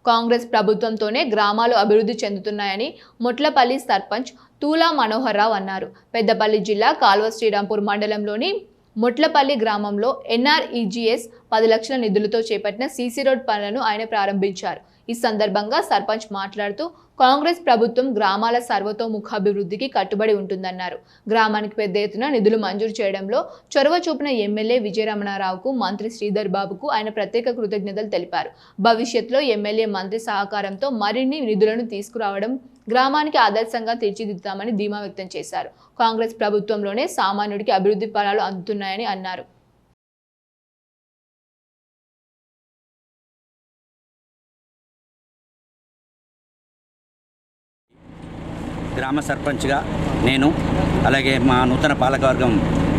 కాంగ్రెస్ ప్రభుత్వంతోనే గ్రామాలు అభివృద్ధి చెందుతున్నాయని మొట్లపల్లి సర్పంచ్ తూలా మనోహర్ రావు అన్నారు. పెద్దపల్లి జిల్లా కాల్వ శ్రీరాంపూర్ మండలంలోని మొట్లపల్లి గ్రామంలో NREGS 10 లక్షల నిధులతో చేపట్టిన సీసీ రోడ్ పనులను ఆయన ప్రారంభించారు. ఈ సందర్భంగా సర్పంచ్ మాట్లాడుతూ కాంగ్రెస్ ప్రభుత్వం గ్రామాల సర్వతోముఖాభివృద్ధికి కట్టుబడి ఉంటుందన్నారు. గ్రామానికి పెద్ద ఎత్తున నిధులు మంజూరు చేయడంలో చొరవ చూపిన ఎమ్మెల్యే విజయరమణారావుకు, మంత్రి శ్రీధర్ బాబుకు ఆయన ప్రత్యేక కృతజ్ఞతలు తెలిపారు. భవిష్యత్తులో ఎమ్మెల్యే, మంత్రి సహకారంతో మరిన్ని నిధులను తీసుకురావడం గ్రామానికి ఆదర్శంగా తీర్చిదిద్దుతామని ధీమా వ్యక్తం చేశారు. కాంగ్రెస్ ప్రభుత్వంలోనే సామాన్యుడికి అభివృద్ధి ఫలాలు అందుతున్నాయని అన్నారు. గ్రామ సర్పంచ్గా నేను, అలాగే మా నూతన పాలకవర్గం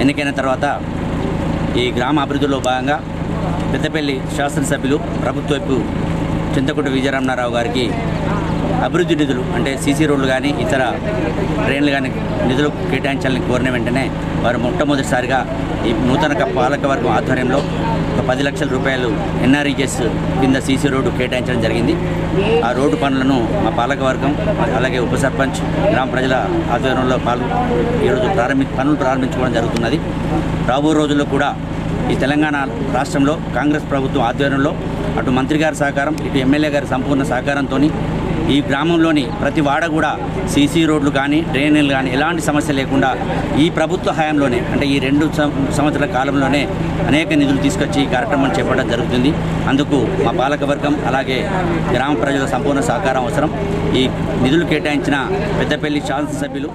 ఎన్నికైన తర్వాత ఈ గ్రామ అభివృద్ధిలో భాగంగా పెద్దపల్లి శాసనసభ్యులు ప్రభుత్వపు చింతకుంట విజయరమణారావు గారికి అభివృద్ధి నిధులు అంటే సీసీ రోడ్లు కానీ ఇతర డ్రైన్లు కానీ నిధులు కేటాయించాలని కోరిన వెంటనే వారు మొట్టమొదటిసారిగా ఈ నూతన పాలకవర్గం ఆధ్వర్యంలో ఒక 10 లక్షల రూపాయలు NREGS కింద సీసీ రోడ్డు కేటాయించడం జరిగింది. ఆ రోడ్డు పనులను మా పాలకవర్గం అలాగే ఉప సర్పంచ్ గ్రామ ప్రజల ఆధ్వర్యంలో ఈరోజు పనులు ప్రారంభించుకోవడం జరుగుతున్నది. రాబో రోజుల్లో కూడా ఈ తెలంగాణ రాష్ట్రంలో కాంగ్రెస్ ప్రభుత్వం ఆధ్వర్యంలో అటు మంత్రి గారి సహకారం, ఇటు ఎమ్మెల్యే గారి సంపూర్ణ సహకారంతో ఈ గ్రామంలోని ప్రతి వాడ కూడా సీసీ రోడ్లు కానీ డ్రైనేజీలు కానీ ఎలాంటి సమస్య లేకుండా ఈ ప్రభుత్వ హయాంలోనే అంటే ఈ 2 సంవత్సరాల కాలంలోనే అనేక నిధులు తీసుకొచ్చి ఈ కార్యక్రమం చేపట్టడం జరుగుతుంది. అందుకు మా పాలకవర్గం అలాగే గ్రామ ప్రజల సంపూర్ణ సహకారం అవసరం. ఈ నిధులు కేటాయించిన పెద్దపల్లి శాసనసభ్యులు